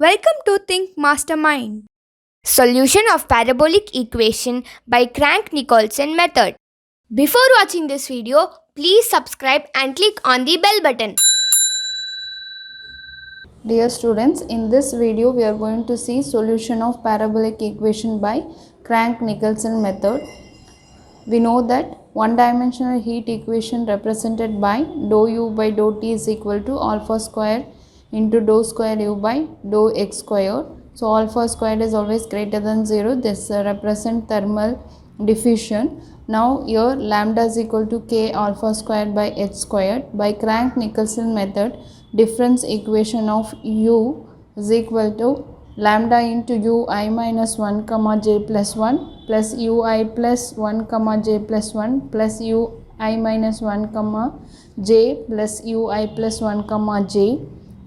Welcome to Think Mastermind. Solution of parabolic equation by Crank-Nicolson method. Before watching this video, please subscribe and click on the bell button. Dear students, in this video we are going to see solution of parabolic equation by Crank-Nicolson method. We know that one-dimensional heat equation represented by dou u by dou t is equal to alpha square into dou square u by dou x square. So alpha squared is always greater than 0. This represent thermal diffusion. Now here lambda is equal to k alpha squared by h squared. By Crank-Nicolson method, difference equation of u is equal to lambda into ui minus 1 comma j plus 1 plus ui plus 1 comma j plus 1 plus ui minus 1 comma j plus ui plus 1 comma j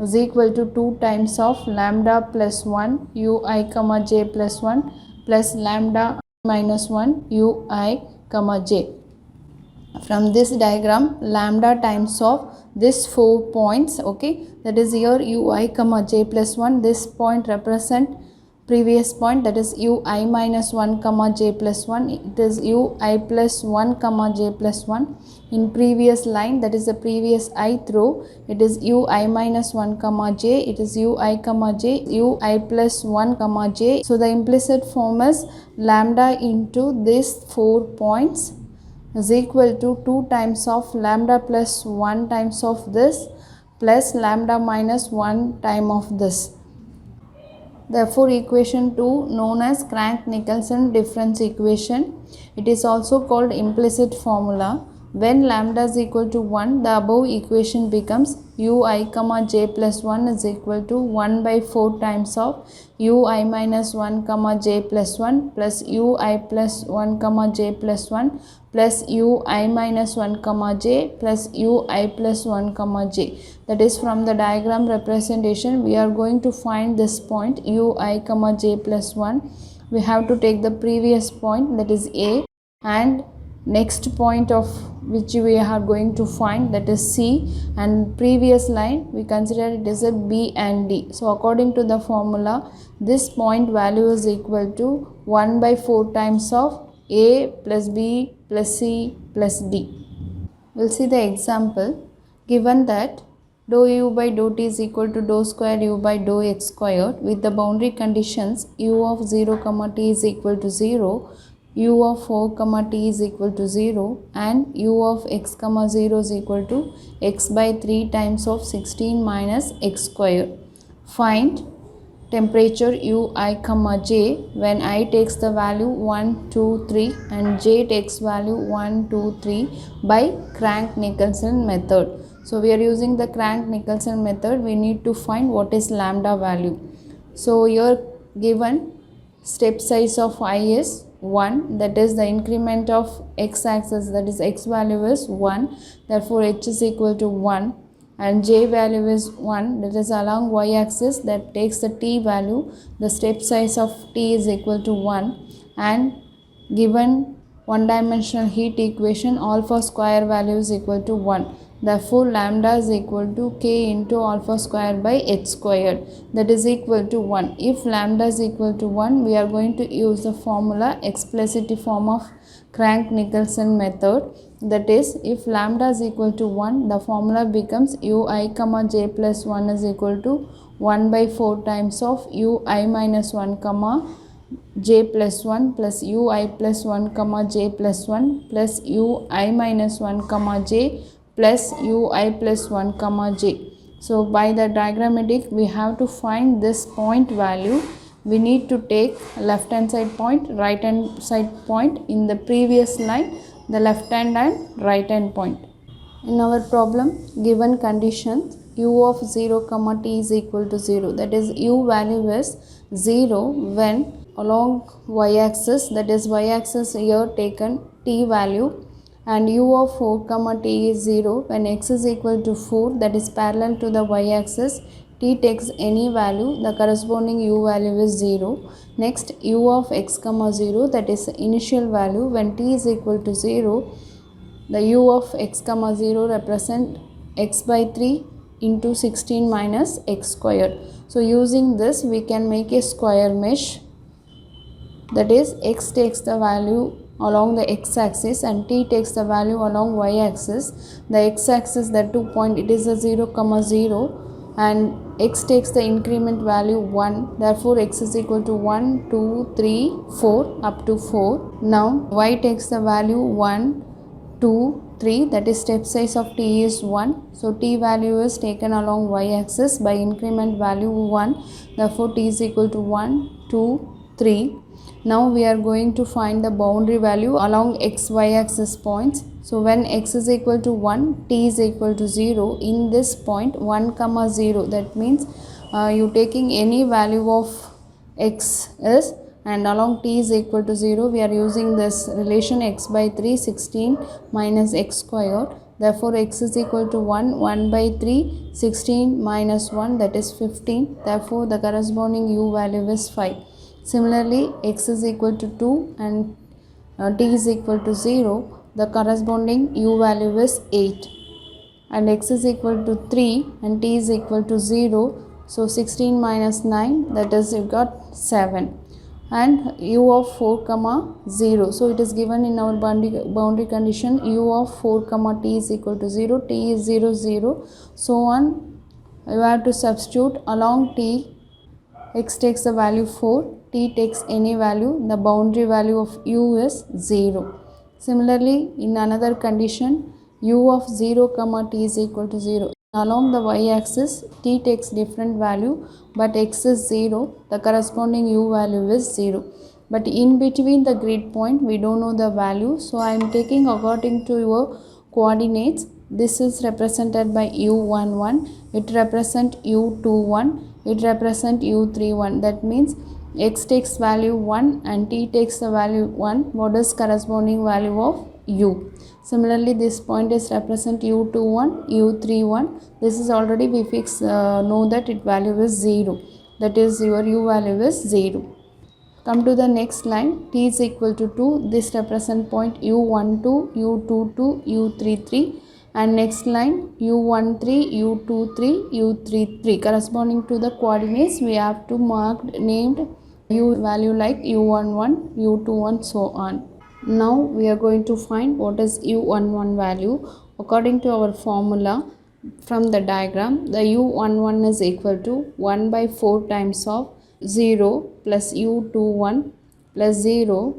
is equal to 2 times of lambda plus 1 ui comma j plus 1 plus lambda minus 1 ui comma j. From this diagram, lambda times of this 4 points, okay, that is here ui comma j plus 1, this point represent previous point, that is ui minus 1 comma j plus 1, it is ui plus 1 comma j plus 1. In previous line, that is the previous ith row, it is ui minus 1 comma j, it is ui comma j, ui plus 1 comma j. So the implicit form is lambda into these 4 points is equal to 2 times of lambda plus 1 times of this plus lambda minus 1 time of this. Therefore, equation 2 known as Crank-Nicolson difference equation. It is also called implicit formula. When lambda is equal to 1, the above equation becomes ui comma j plus 1 is equal to 1 by 4 times of ui minus 1 comma j plus 1 plus ui plus 1 comma j plus 1 plus ui minus 1 comma j plus ui plus 1 comma j. That is, from the diagram representation, we are going to find this point ui comma j plus 1. We have to take the previous point, that is a, and next point of which we are going to find, that is c, and previous line we consider it as a b and d. So according to the formula, this point value is equal to 1 by 4 times of a plus b plus c plus d. We'll see the example. Given that dou u by dou t is equal to dou square u by dou x squared with the boundary conditions u of 0 comma t is equal to 0, u of 4 comma t is equal to 0, and u of x comma 0 is equal to x by 3 times of 16 minus x square. Find temperature ui comma j when I takes the value 1 2 3 and j takes value 1 2 3 by Crank-Nicolson method. So we are using the Crank-Nicolson method. We need to find what is lambda value. So here given step size of I is 1, that is the increment of x axis, that is x value is 1, therefore h is equal to 1, and j value is 1, that is along y axis, that takes the t value, the step size of t is equal to 1, and given one dimensional heat equation, alpha square value is equal to 1. Therefore, lambda is equal to k into alpha square by h squared, that is equal to 1. If lambda is equal to 1, we are going to use the formula explicit form of Crank-Nicolson method. That is, if lambda is equal to 1, the formula becomes ui comma j plus 1 is equal to 1 by 4 times of ui minus 1 comma j plus 1 plus ui plus 1 comma j plus 1 plus ui minus 1 comma j plus ui plus 1 comma j. So by the diagrammatic, we have to find this point value. We need to take left hand side point, right hand side point in the previous line, the left hand and right hand point. In our problem, given conditions u of 0 comma t is equal to 0, that is u value is 0 when along y axis, that is y axis here taken t value, and u of 4 comma t is 0 when x is equal to 4, that is parallel to the y axis. T takes any value, the corresponding u value is 0. Next, u of x comma 0, that is initial value when t is equal to 0, the u of x comma 0 represent x by 3 into 16 minus x squared. So using this we can make a square mesh, that is x takes the value along the x-axis and t takes the value along y-axis. The x-axis, the 2 point, it is a 0, 0 and x takes the increment value 1, therefore x is equal to 1, 2, 3, 4 up to 4. Now y takes the value 1, 2, 3, that is step size of t is 1. So t value is taken along y-axis by increment value 1, therefore t is equal to 1, 2, 3. Now we are going to find the boundary value along xy axis points. So when x is equal to 1, t is equal to 0. In this point 1, 0, that means you taking any value of x is, and along t is equal to 0, we are using this relation x by 3, 16 minus x squared. Therefore x is equal to 1, 1 by 3, 16 minus 1, that is 15. Therefore the corresponding u value is 5. Similarly, x is equal to 2 and t is equal to 0, the corresponding u value is 8. And x is equal to 3 and t is equal to 0, so 16 minus 9, that is you got 7. And u of 4 comma 0, so it is given in our boundary condition u of 4 comma t is equal to 0, t is 0, 0, so on. You have to substitute along t, x takes the value 4, t takes any value, the boundary value of u is 0. Similarly, in another condition, u of 0 comma t is equal to 0. Along the y-axis, t takes different value, but x is 0, the corresponding u value is 0. But in between the grid point, we don't know the value, so I am taking according to your coordinates. This is represented by u11, it represents u21, it represents u31. That means x takes value 1 and t takes the value 1. What is corresponding value of u? Similarly, this point is represent u21, u31. This is already we know that its value is 0. That is your u value is 0. Come to the next line, t is equal to 2. This represent point u12, u22, u33. And next line u13, u23, u33. Corresponding to the coordinates, we have to mark named u value like u11, u21, so on. Now we are going to find what is u11 value. According to our formula from the diagram, the u11 is equal to 1 by 4 times of 0 plus u21 plus 0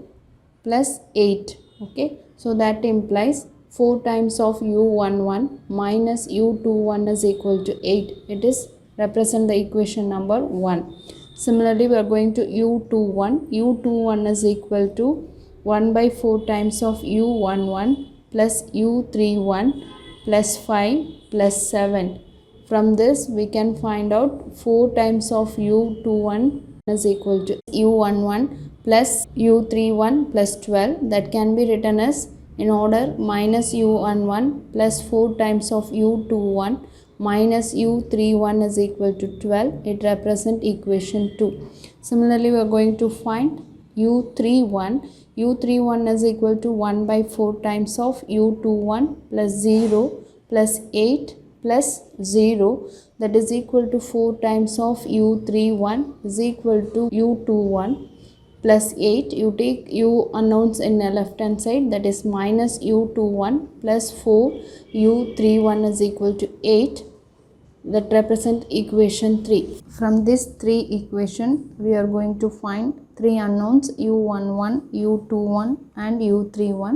plus 8. Okay, so that implies 4 times of u11 minus u21 is equal to 8. It is represent the equation number 1. Similarly, we are going to u21. u21 is equal to 1 by 4 times of u11 plus u31 plus 5 plus 7. From this we can find out 4 times of u21 is equal to u11 plus u31 plus 12. That can be written as in order minus u11 plus 4 times of u21 minus u31 is equal to 12. It represents equation 2. Similarly, we are going to find u31. u31 is equal to 1 by 4 times of u21 plus 0 plus 8 plus 0, that is equal to 4 times of u31 is equal to u21 plus 8. You take u unknowns in the left hand side, that is minus u21 plus 4 u31 is equal to 8. That represent equation 3. From this 3 equation, we are going to find 3 unknowns u11, u21 and u31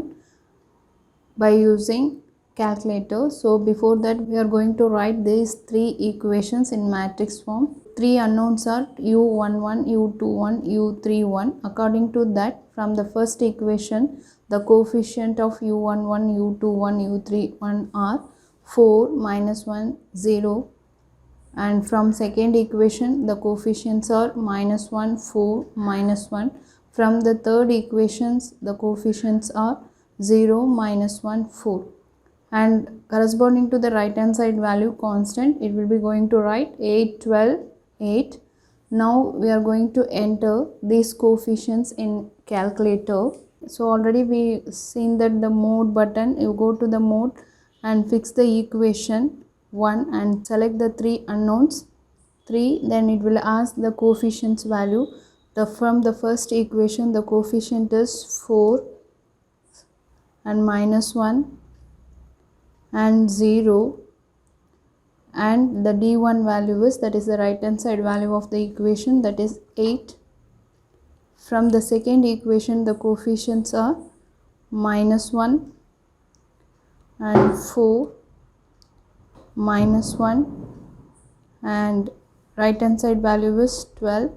by using calculator. So before that, we are going to write these 3 equations in matrix form. 3 unknowns are u11, u21, u31. According to that, from the first equation, the coefficient of u11, u21, u31 are 4, minus 1, 0. And from second equation, the coefficients are minus 1, 4, minus 1. From the third equations, the coefficients are 0, minus 1, 4. And corresponding to the right hand side value constant, it will be going to write 8, 12, 8. Now we are going to enter these coefficients in calculator. So already we seen that the mode button, you go to the mode and fix the equation 1 and select the 3 unknowns. 3, then it will ask the coefficients value. From the first equation, the coefficient is 4 and minus 1 and 0, and the d1 value is, that is the right hand side value of the equation, that is 8. From the second equation, the coefficients are minus 1 and 4, minus 1, and right hand side value is 12.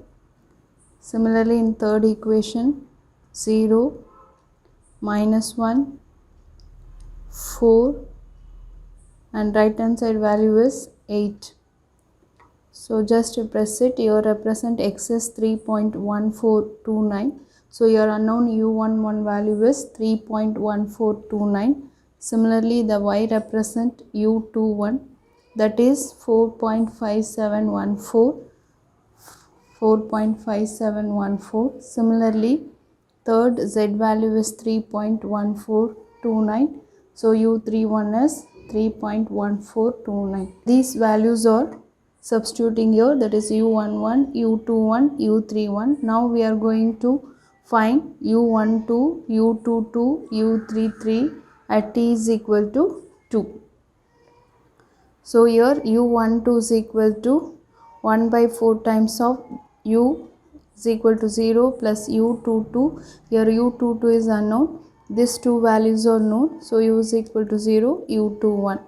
Similarly, in third equation, 0, minus 1, 4, and right hand side value is 8. So just press it. Your represent x is 3.1429. So your unknown u11 value is 3.1429. Similarly, the y represent u21, that is 4.5714. Similarly, third z value is 3.1429. So u31 is 3.1429. These values are substituting here, that is u11, u21, u31. Now we are going to find u12, u22, u33 at t is equal to 2. So here u12 is equal to 1 by 4 times of u is equal to 0 plus u22. Here u22 is unknown. These two values are known. So u is equal to 0, u21.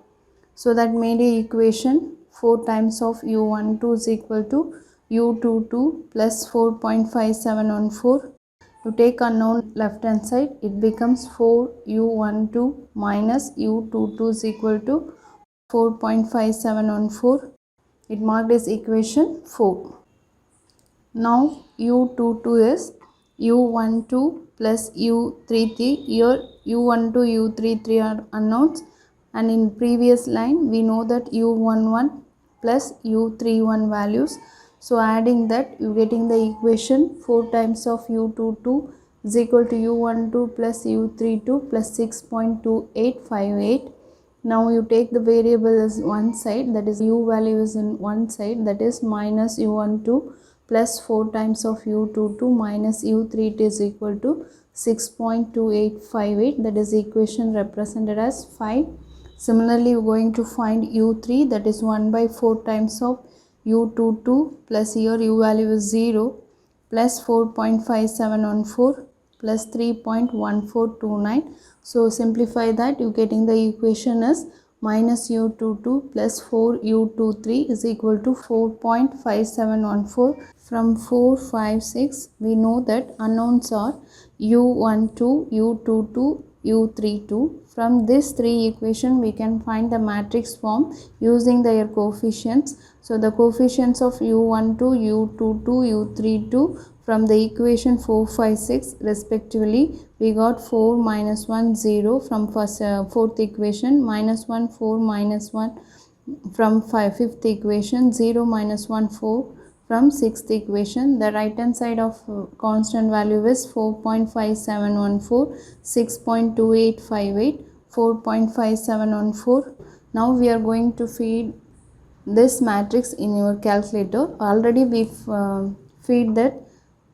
So that made a equation 4 times of u12 is equal to u22 plus 4.5714. You take unknown left hand side, it becomes 4u12 minus u22 is equal to 4.5714. It marked as equation 4. Now u22 is u12 plus u33. Here u12, u33 are unknowns, and in previous line we know that u11 plus u31 values. So adding that, you getting the equation 4 times of u22 is equal to u12 plus u32 plus 6.2858. Now you take the variable as one side, that is u value is in one side, that is minus u12 plus 4 times of u22 minus u32 is equal to 6.2858, that is equation represented as 5. Similarly, you are going to find u3, that is 1 by 4 times of u22 plus here u value is 0 plus 4.5714 plus 3.1429. So simplify that, you getting the equation as minus u22 plus 4u23 is equal to 4.5714. From 4, 5, 6, we know that unknowns are u12, u22, u32. From this 3 equation, we can find the matrix form using their coefficients. So the coefficients of u12, u22, u32 from the equation 4, 5, 6 respectively, we got 4, minus 1, 0 from fourth equation, minus 1, 4, minus 1 from fifth equation, 0, minus 1, 4 from sixth equation. The right hand side of constant value is 4.5714, 6.2858, 4.5714. Now we are going to feed this matrix in your calculator. Already we feed that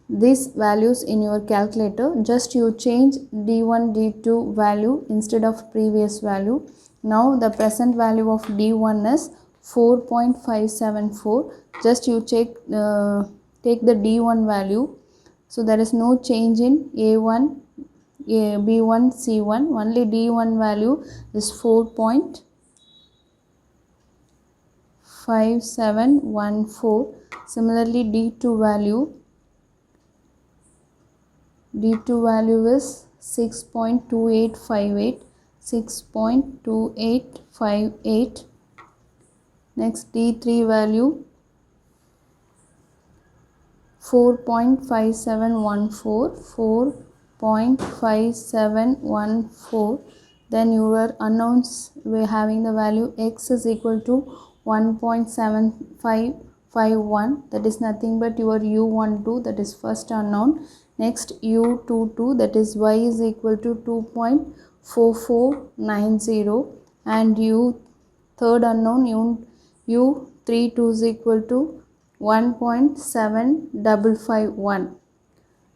these values in your calculator. Just you change d1, d2 value instead of previous value. Now the present value of d1 is 4.574. Just you take the d1 value. So there is no change in a1, b1, c1. Only d1 value is 4.5714. Similarly, d2 value is 6.2858. 6.2858. Next, d3 value 4.5714. 4.5714. Then your unknowns, we are having the value x is equal to 1.7551, that is nothing but your u12, that is first unknown. Next u22, that is y is equal to 2.4490, and third unknown u32 is equal to 1.7551.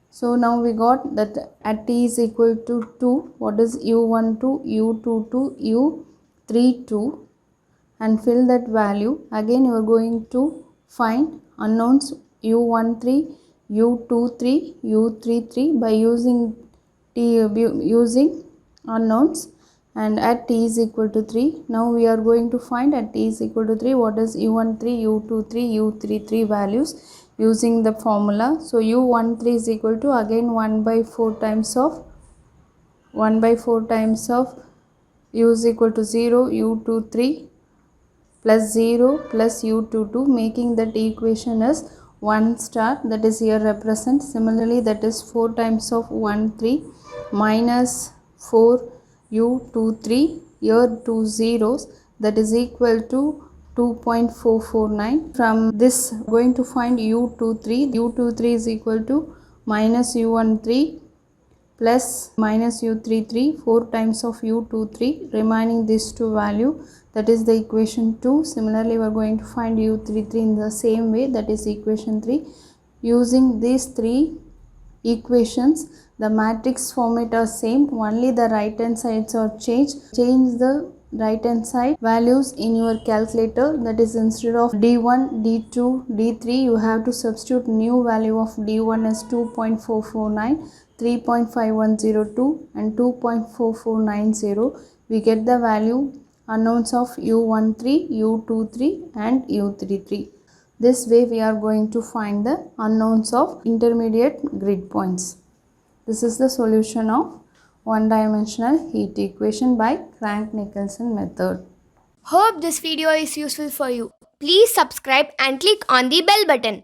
So now we got that at t is equal to 2, what is u12, u22, u32, and fill that value. Again you are going to find unknowns u13, u23, u33 by using unknowns, and at t is equal to 3. Now we are going to find at t is equal to 3 what is u13, u23, u33 values using the formula. So u13 is equal to again 1 by 4 times of u is equal to 0, u23 plus 0 plus u22, making that equation as 1 star, that is here represent. Similarly, that is 4 times of 1 3 minus 4 u23, here 2 zeros, that is equal to 2.449. From this going to find u23 is equal to minus u13 plus minus u33, 4 times of u23, remaining these two value, that is the equation 2. Similarly, we are going to find u33 in the same way, that is equation 3. Using these three equations, the matrix format are same, only the right hand sides are changed. Change the right hand side values in your calculator, that is instead of d1, d2, d3, you have to substitute new value of d1 as 2.449, 3.5102 and 2.4490. We get the value unknowns of u13, u23 and u33. This way we are going to find the unknowns of intermediate grid points. This is the solution of one-dimensional heat equation by Crank-Nicolson method. Hope this video is useful for you. Please subscribe and click on the bell button.